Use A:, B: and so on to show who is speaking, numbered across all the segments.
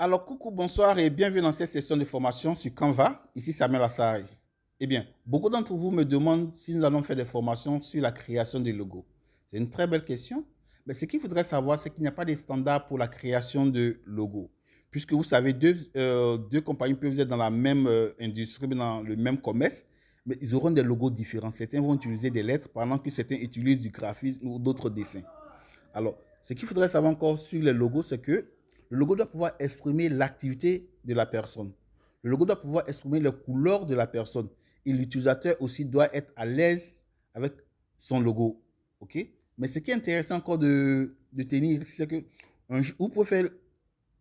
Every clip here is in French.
A: Alors, coucou, bonsoir et bienvenue dans cette session de formation sur Canva. Ici Samuel Assay. Eh bien, beaucoup d'entre vous me demandent si nous allons faire des formations sur la création des logos. C'est une très belle question. Mais ce qu'il faudrait savoir, c'est qu'il n'y a pas de standard pour la création de logos. Puisque vous savez, deux compagnies peuvent être dans la même industrie, dans le même commerce, mais ils auront des logos différents. Certains vont utiliser des lettres, pendant que certains utilisent du graphisme ou d'autres dessins. Alors, ce qu'il faudrait savoir encore sur les logos, c'est que le logo doit pouvoir exprimer l'activité de la personne. Le logo doit pouvoir exprimer les couleurs de la personne. Et l'utilisateur aussi doit être à l'aise avec son logo. OK? Mais ce qui est intéressant encore de tenir, c'est que vous pouvez faire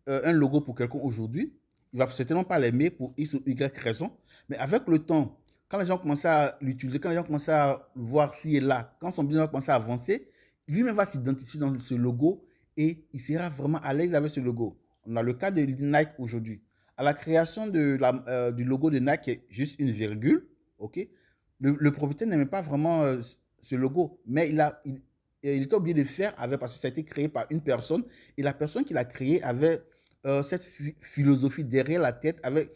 A: un logo pour quelqu'un aujourd'hui. Il ne va certainement pas l'aimer pour X ou Y raison. Mais avec le temps, quand les gens commencent à l'utiliser, quand les gens commencent à voir s'il est là, quand son business va commencer à avancer, lui-même va s'identifier dans ce logo et il sera vraiment à l'aise avec ce logo. On a le cas de Nike aujourd'hui. À la création du logo de Nike, qui est juste une virgule, ok, le propriétaire n'aimait pas vraiment ce logo, mais il était obligé de faire avec, parce que ça a été créé par une personne, et la personne qui l'a créé avait cette philosophie derrière la tête, avec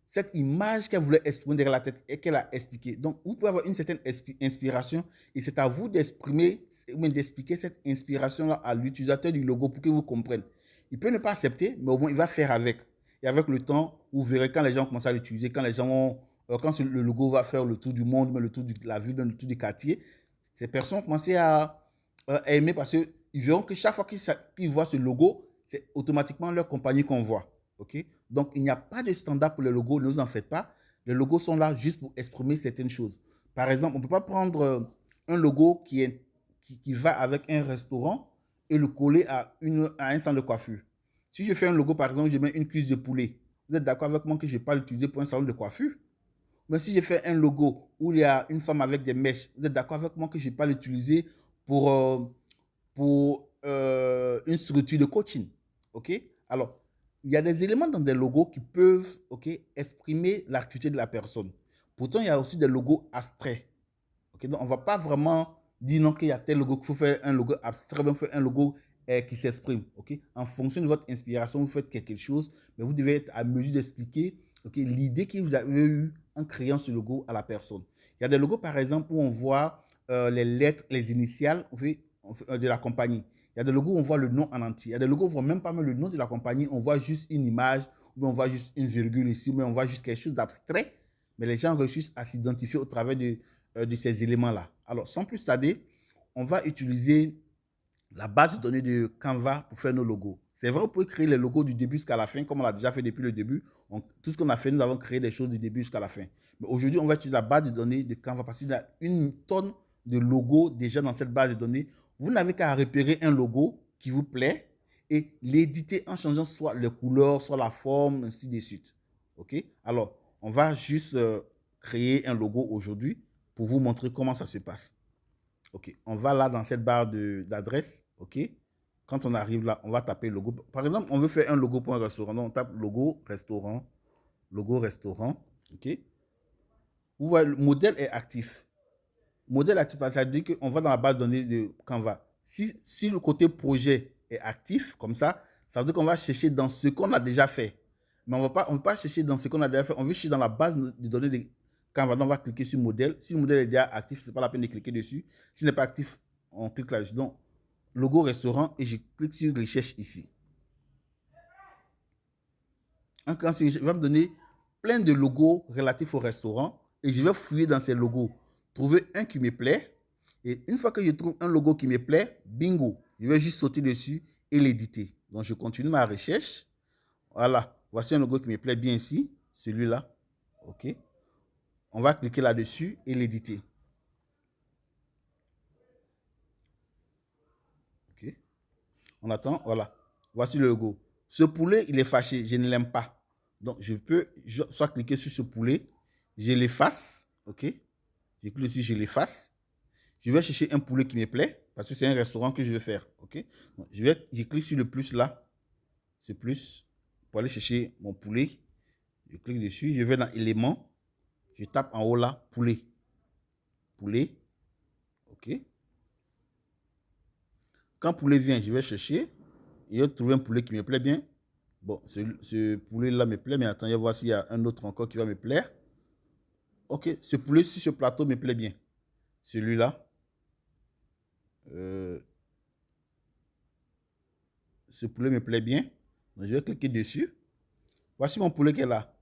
A: cette image qu'elle voulait exprimer derrière la tête et qu'elle a expliqué. Donc, vous pouvez avoir une certaine inspiration et c'est à vous d'exprimer ou d'expliquer cette inspiration-là à l'utilisateur du logo pour qu'il vous comprenne. Il peut ne pas accepter, mais au moins il va faire avec. Et avec le temps, vous verrez quand les gens commencent à l'utiliser, quand les gens quand le logo va faire le tour du monde, le tour de la ville, le tour du quartier, ces personnes vont commencer à aimer parce qu'ils verront que chaque fois qu'ils voient ce logo, c'est automatiquement leur compagnie qu'on voit. OK? Donc, il n'y a pas de standard pour les logos, ne vous en faites pas. Les logos sont là juste pour exprimer certaines choses. Par exemple, on ne peut pas prendre un logo qui va avec un restaurant et le coller à un centre de coiffure. Si je fais un logo, par exemple, je mets une cuisse de poulet, vous êtes d'accord avec moi que je ne vais pas l'utiliser pour un salon de coiffure? Mais si je fais un logo où il y a une femme avec des mèches, vous êtes d'accord avec moi que je ne vais pas l'utiliser pour une structure de coaching? OK? Alors, il y a des éléments dans des logos qui peuvent, OK, exprimer l'activité de la personne. Pourtant, il y a aussi des logos abstraits. OK? Donc, on ne va pas vraiment dire non qu'il y a tel logo, qu'il faut faire un logo abstrait, il faut faire un logo qui s'exprime. OK? En fonction de votre inspiration, vous faites quelque chose, mais vous devez être à mesure d'expliquer, OK, l'idée que vous avez eue en créant ce logo à la personne. Il y a des logos, par exemple, où on voit les lettres, les initiales de la compagnie. Il y a des logos où on voit le nom en entier. Il y a des logos où on ne voit même pas le nom de la compagnie. On voit juste une image, ou on voit juste une virgule ici, ou on voit juste quelque chose d'abstrait. Mais les gens réussissent à s'identifier au travers de ces éléments-là. Alors, sans plus tarder, on va utiliser la base de données de Canva pour faire nos logos. C'est vrai, vous pouvez créer les logos du début jusqu'à la fin, comme on l'a déjà fait depuis le début. Tout ce qu'on a fait, nous avons créé des choses du début jusqu'à la fin. Mais aujourd'hui, on va utiliser la base de données de Canva parce qu'il y a une tonne de logos déjà dans cette base de données. Vous n'avez qu'à repérer un logo qui vous plaît et l'éditer en changeant soit les couleurs, soit la forme, ainsi de suite. OK? Alors, on va juste créer un logo aujourd'hui pour vous montrer comment ça se passe. OK, on va là dans cette barre d'adresse. OK, quand on arrive là, on va taper logo. Par exemple, on veut faire un logo pour un restaurant. Donc, on tape logo restaurant. Logo restaurant. OK, vous voyez, le modèle est actif. Modèle actif, ça veut dire qu'on va dans la base de données de Canva. Si le côté projet est actif, comme ça veut dire qu'on va chercher dans ce qu'on a déjà fait. Mais on ne va pas chercher dans ce qu'on a déjà fait. On veut chercher dans la base de données de Canva. Donc, on va cliquer sur modèle. Si le modèle est déjà actif, ce n'est pas la peine de cliquer dessus. S'il n'est pas actif, on clique là-dessus. Donc, logo restaurant et je clique sur recherche ici. En cliquant sur recherche, il va me donner plein de logos relatifs au restaurant et je vais fouiller dans ces logos, trouver un qui me plaît. Et une fois que je trouve un logo qui me plaît, bingo, je vais juste sauter dessus et l'éditer. Donc, je continue ma recherche. Voilà, voici un logo qui me plaît bien ici, celui-là. OK. On va cliquer là-dessus et l'éditer. OK. On attend, voilà. Voici le logo. Ce poulet, il est fâché, je ne l'aime pas. Donc, je peux soit cliquer sur ce poulet, je l'efface. OK. Je clique dessus, je l'efface. Je vais chercher un poulet qui me plaît, parce que c'est un restaurant que je vais faire. OK. Donc, je clique sur le plus là, ce plus, pour aller chercher mon poulet. Je clique dessus, je vais dans éléments, je tape en haut là, poulet. Poulet. OK. Quand poulet vient, je vais chercher, et je vais trouver un poulet qui me plaît bien. Bon, ce poulet-là me plaît, mais attendez, voir s'il y a un autre encore qui va me plaire. Ok, ce poulet sur ce plateau me plaît bien. Celui-là. Euh, ce poulet me plaît bien. Donc, je vais cliquer dessus. Voici mon poulet qui est là.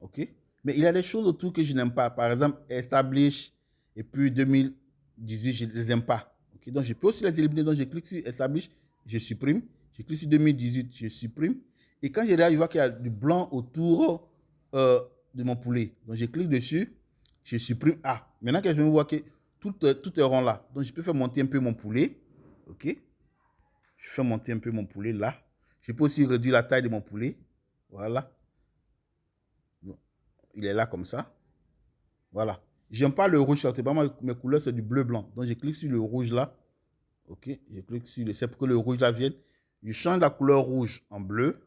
A: OK? Mais il y a des choses autour que je n'aime pas. Par exemple, Establish et puis 2018, je ne les aime pas. OK? Donc, je peux aussi les éliminer. Donc, je clique sur Establish, je supprime. Je clique sur 2018, je supprime. Et quand je regarde, je vois qu'il y a du blanc autour de mon poulet. Donc, je clique dessus, je supprime. Ah, maintenant que je vais voir que tout est rond là. Donc, je peux faire monter un peu mon poulet. OK? Je fais monter un peu mon poulet là. Je peux aussi réduire la taille de mon poulet. Voilà. Bon, il est là comme ça. Voilà. J'aime pas le rouge. Mes couleurs, c'est du bleu-blanc. Donc, je clique sur le rouge là. OK. Je clique sur le... C'est pour que le rouge là vienne. Je change la couleur rouge en bleu.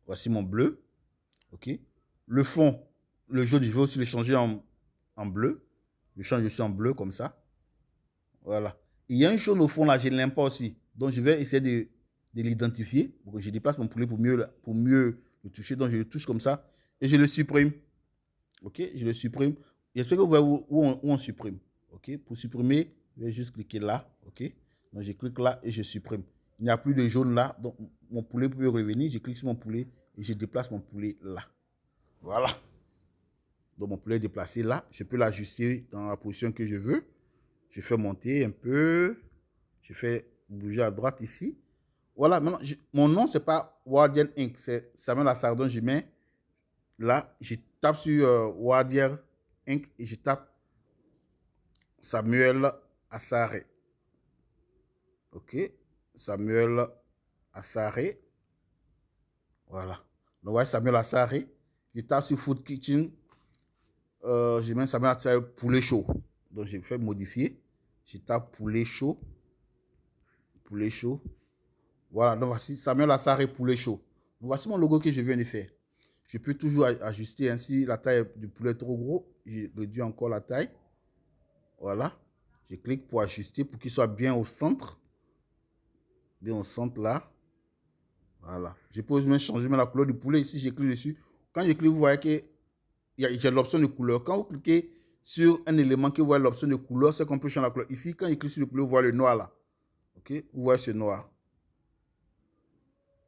A: Voici mon bleu. OK. Le fond, le jaune, je vais aussi le changer en bleu. Je change aussi en bleu comme ça. Voilà. Il y a un jaune au fond là, je ne l'aime pas aussi. Donc, je vais essayer de l'identifier. Je déplace mon poulet pour mieux le toucher. Donc, je le touche comme ça et je le supprime. OK, je le supprime. J'espère que vous voyez où on supprime. OK, pour supprimer, je vais juste cliquer là. OK, donc je clique là et je supprime. Il n'y a plus de jaune là, donc mon poulet peut revenir. Je clique sur mon poulet et je déplace mon poulet là. Voilà. Donc mon poulet est déplacé là. Je peux l'ajuster dans la position que je veux. Je fais monter un peu. Je fais bouger à droite ici. Voilà, maintenant, mon nom, ce n'est pas Wardian Inc. C'est Samuel Assardon. Je mets là, je tape sur Wardian Inc. et je tape Samuel Assaré. OK. Samuel Assaré. Voilà. Donc, voyez Samuel Assaré. Je tape sur Food Kitchen. Je mets Samuel Assaré poulet chaud. Donc, je fais modifier. Je tape poulet chaud. Poulet chaud. Voilà. Donc, voici Samuel Assaré poulet chaud. Donc, voici mon logo que je viens de faire. Je peux toujours ajuster ainsi la taille du poulet trop gros. Je réduis encore la taille. Voilà. Je clique pour ajuster pour qu'il soit bien au centre. Bien au centre là. Voilà. Je peux même changer la couleur du poulet. Ici, je clique dessus. Quand je clique, vous voyez qu'il y a l'option de couleur. Quand vous cliquez sur un élément que vous voyez l'option de couleur, c'est qu'on peut changer la couleur. Ici, quand je clique sur le poulet, vous voyez le noir là. OK? Vous voyez ce noir.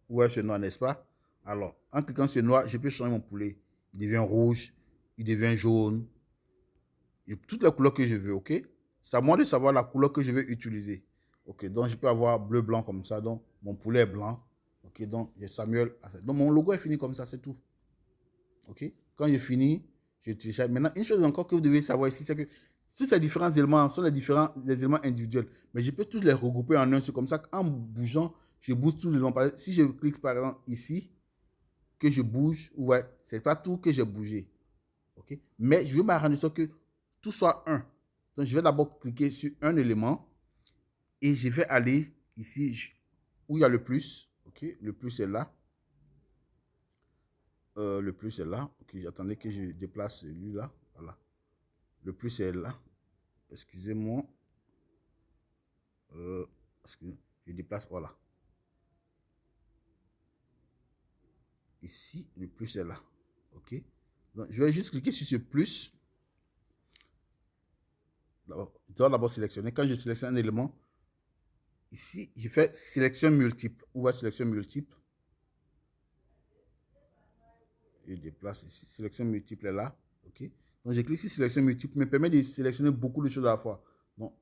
A: Vous voyez ce noir, n'est-ce pas? Alors, en cliquant sur ce noir, je peux changer mon poulet. Il devient rouge, il devient jaune. Toutes les couleurs que je veux, OK? C'est à moi de savoir la couleur que je vais utiliser. OK, donc je peux avoir bleu, blanc comme ça. Donc, mon poulet est blanc. OK, donc j'ai Samuel. Donc, mon logo est fini comme ça, c'est tout. OK? Quand j'ai fini, je télécharge. Maintenant, une chose encore que vous devez savoir ici, c'est que tous ces différents éléments sont les éléments individuels. Mais je peux tous les regrouper en un. C'est comme ça qu'en bougeant, je bouge tous les longs. Si je clique par exemple ici, que je bouge, ouais, c'est pas tout que j'ai bougé. OK? Mais je veux m'arranger ça que tout soit un. Donc, je vais d'abord cliquer sur un élément et je vais aller ici où il y a le plus. OK? Le plus est là. Le plus est là. OK, j'attendais que je déplace celui-là. Voilà. Le plus est là. Excusez-moi. Je déplace. Voilà. Ici, le plus est là. OK. Donc, je vais juste cliquer sur ce plus. Je dois d'abord sélectionner. Quand je sélectionne un élément, ici, je fais sélection multiple. On voit sélection multiple. Je déplace ici. Sélection multiple est là. OK. Donc, je clique sur sélection multiple, me permet de sélectionner beaucoup de choses à la fois. Donc,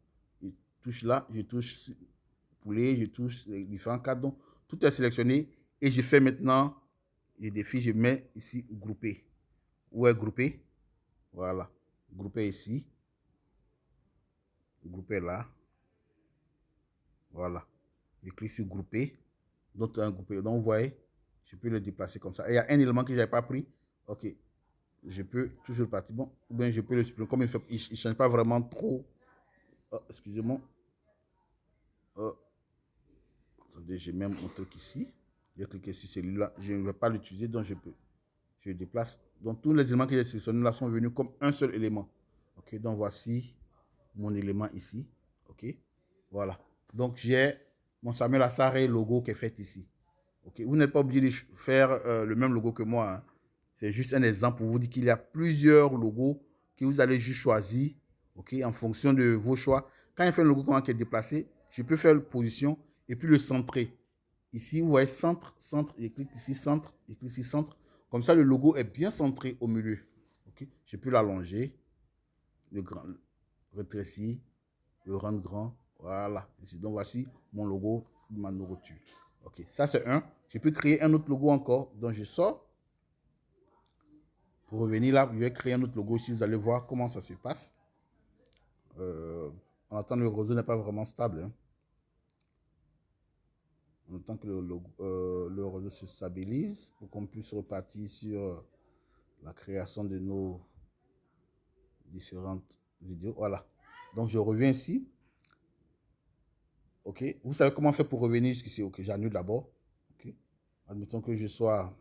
A: je touche là, je touche poulet, je touche les différents cadres. Donc, tout est sélectionné et je fais maintenant, je défie, je mets ici grouper. Où est groupé? Voilà. Grouper ici. Grouper là. Voilà. Je clique sur grouper. Donc, un groupé. Donc, vous voyez, je peux le déplacer comme ça. Et il y a un élément que je n'avais pas pris. OK. Je peux toujours le partir. Bon, ou bien je peux le supprimer. Comme il ne change pas vraiment trop. Excusez-moi. Attendez, j'ai même mon truc ici. Je vais cliquer sur celui-là. Je ne vais pas l'utiliser, donc je peux. Je déplace. Donc, tous les éléments que j'ai sélectionnés là sont venus comme un seul élément. OK, donc voici mon élément ici. OK, voilà. Donc, j'ai mon Samuel Assaré logo qui est fait ici. Ok, vous n'êtes pas obligé de faire le même logo que moi, hein. C'est juste un exemple pour vous dire qu'il y a plusieurs logos que vous allez juste choisir, ok, en fonction de vos choix. Quand il fait un logo qui est déplacé, je peux faire la position et puis le centrer. Ici, vous voyez centre, centre, et clique ici, centre, et clique ici, centre. Comme ça, le logo est bien centré au milieu. Ok, je peux l'allonger, le grand, rétrécir, le rendre grand. Voilà. Ici, donc, voici mon logo de ma nourriture. Ok, ça c'est un. Je peux créer un autre logo encore. Donc, je sors. Pour revenir là, je vais créer un autre logo ici. Vous allez voir comment ça se passe. En attendant, le réseau n'est pas vraiment stable, hein. En attendant que le réseau se stabilise pour qu'on puisse repartir sur la création de nos différentes vidéos. Voilà. Donc, je reviens ici. OK. Vous savez comment faire pour revenir jusqu'ici? OK. J'annule d'abord. OK. Admettons que je sois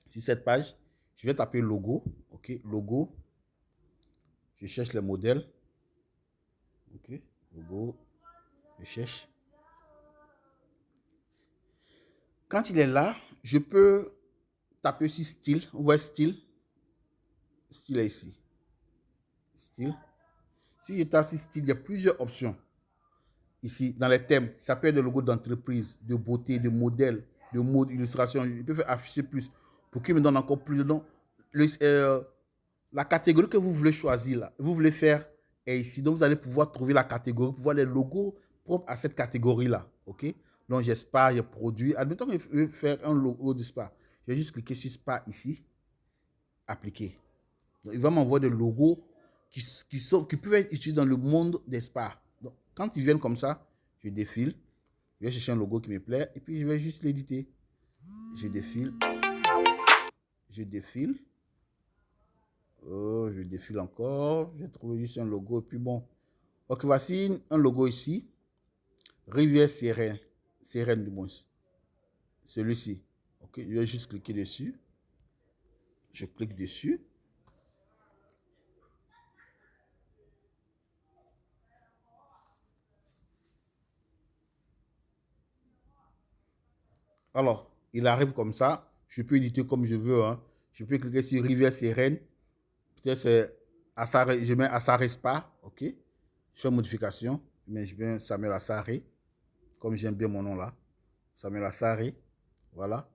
A: sur cette page. Je vais taper logo. OK. Logo. Je cherche les modèles. OK. Logo. Je cherche. Quand il est là, je peux taper aussi style. Vous voyez style. Style est ici. Style. Si je tape sur style, il y a plusieurs options. Ici, dans les thèmes, ça peut être des logos d'entreprise, de beauté, de modèle, de mode, illustration. Je peux faire afficher plus pour qu'il me donne encore plus de noms. La catégorie que vous voulez choisir, là, vous voulez faire est ici. Donc, vous allez pouvoir trouver la catégorie, pour voir les logos propres à cette catégorie-là. OK? Donc, j'ai Spa, j'ai produit. Admettons que je veux faire un logo de Spa. Je vais juste cliquer sur Spa ici, appliquer. Donc, il va m'envoyer des logos qui peuvent être utilisés dans le monde des spas. Donc, quand ils viennent comme ça, je défile. Je vais chercher un logo qui me plaît et puis je vais juste l'éditer. Je défile. Je défile. Je défile encore. Je trouve juste un logo et puis bon. Ok, voici un logo ici. Rivière Sereine. Sereine du moins. Celui-ci. Ok, je vais juste cliquer dessus. Je clique dessus. Alors, il arrive comme ça. Je peux éditer comme je veux, hein. Je peux cliquer sur Rivière Sereine. Peut-être c'est je mets Assaré Spa, ok. Je fais modification, mais je mets Samuel Assaré, comme j'aime bien mon nom là. Samuel Assaré, voilà.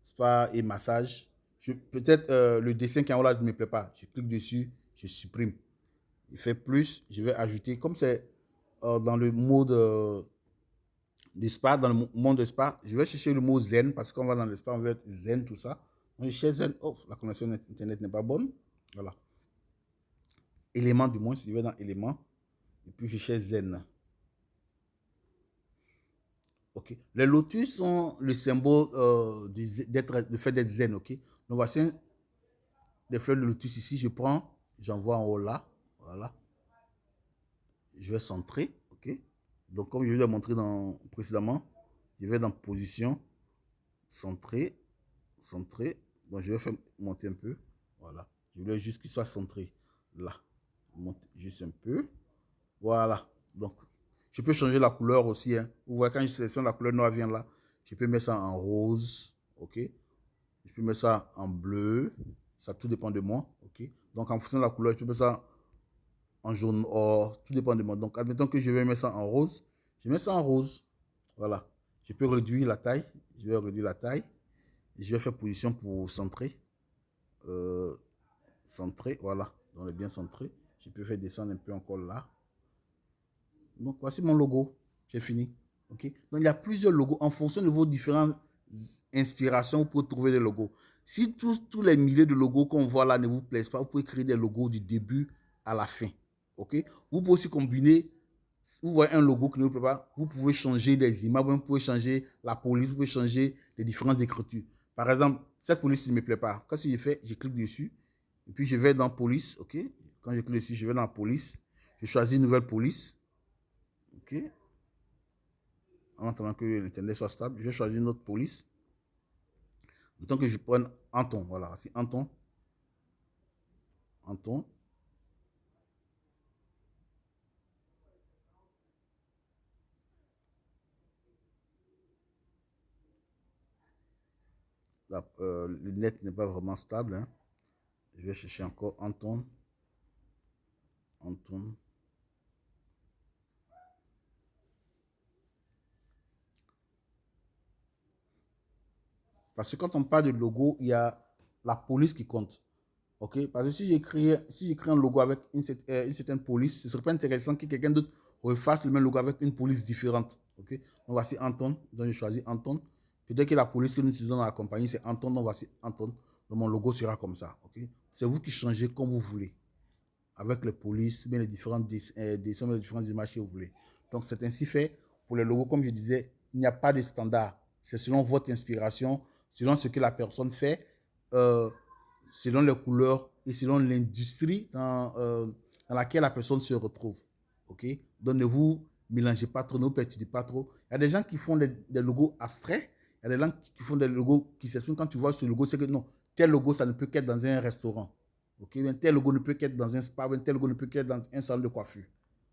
A: Spa et massage. Peut-être le dessin qui est en haut là ne me plaît pas. Je clique dessus, je supprime. Il fait plus, je vais ajouter. Comme c'est dans le mode du spa, dans le monde de spa, je vais chercher le mot zen parce qu'on va dans le spa, on veut être zen, tout ça. Donc, je cherche zen. Oh, la connexion internet n'est pas bonne. Voilà. Éléments du moins, je vais dans éléments. Et puis je cherche zen. Ok. Les lotus sont le symbole du fait d'être zen. Ok. Donc voici des fleurs de lotus ici. Je prends, j'envoie en haut là. Voilà. Je vais centrer. Ok. Donc comme je vous ai montré précédemment, je vais dans position, centrer, centrer. Bon, je vais faire monter un peu. Voilà. Je voulais juste qu'il soit centré là. Monte juste un peu. Voilà. Donc, je peux changer la couleur aussi, hein. Vous voyez, quand je sélectionne la couleur noire, vient là. Je peux mettre ça en rose. OK. Je peux mettre ça en bleu. Ça, tout dépend de moi. OK. Donc, en fonction de la couleur, je peux mettre ça en jaune or. Tout dépend de moi. Donc, admettons que je vais mettre ça en rose. Je mets ça en rose. Voilà. Je peux réduire la taille. Je vais réduire la taille. Je vais faire position pour centrer. Centrer. Voilà. Donc, on est bien centré. Je peux faire descendre un peu encore là. Donc, voici mon logo. J'ai fini. OK? Donc, il y a plusieurs logos. En fonction de vos différentes inspirations, vous pouvez trouver des logos. Si tous les milliers de logos qu'on voit là ne vous plaisent pas, vous pouvez créer des logos du début à la fin. OK? Vous pouvez aussi combiner. Vous voyez un logo qui ne vous plaît pas, vous pouvez changer des images, vous pouvez changer la police, vous pouvez changer les différentes écritures. Par exemple, cette police ne me plaît pas. Quand je fais, je clique dessus. Et puis, je vais dans police. OK? Quand je clique dessus, je vais dans la police. Je choisis une nouvelle police. OK. En attendant que l'internet soit stable, je vais choisir une autre police. Autant que je prenne Anton. Voilà, c'est Anton. Anton. le net n'est pas vraiment stable. Hein. Je vais chercher encore Anton. Anton. Parce que quand on parle de logo, il y a la police qui compte. Ok? Parce que si j'écris un logo avec une certaine police, ce serait pas intéressant que quelqu'un d'autre refasse le même logo avec une police différente. Ok? Donc voici Anton. Donc je choisis Anton. Peut-être que la police que nous utilisons dans la compagnie, c'est Anton. Donc voici Anton. Donc mon logo sera comme ça. Ok? C'est vous qui changez comme vous voulez. Avec les polices, bien les différentes dessins, les différentes images que vous voulez. Donc c'est ainsi fait. Pour les logos, comme je disais, il n'y a pas de standard. C'est selon votre inspiration, selon ce que la personne fait. Selon les couleurs et selon l'industrie dans laquelle la personne se retrouve. Ok? Donc ne vous mélangez pas trop, ne vous perturbez pas trop. Il y a des gens qui font des logos abstraits, il y a des gens qui font des logos qui s'expriment. Quand tu vois ce logo, c'est que non, tel logo, ça ne peut qu'être dans un restaurant. Ok? Tel logo ne peut qu'être dans un spa, tel logo ne peut qu'être dans un salon de coiffure.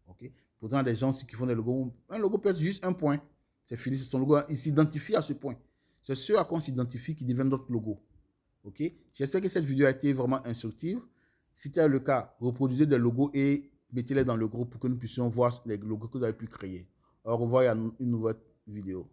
A: Ok? Pourtant, il y a des gens qui font des logos. Un logo peut être juste un point. C'est fini, c'est son logo. Il s'identifie à ce point. C'est ce à quoi on s'identifie qui devient notre logo. Ok? J'espère que cette vidéo a été vraiment instructive. Si c'est le cas, reproduisez des logos et mettez-les dans le groupe pour que nous puissions voir les logos que vous avez pu créer. Au revoir et à une nouvelle vidéo.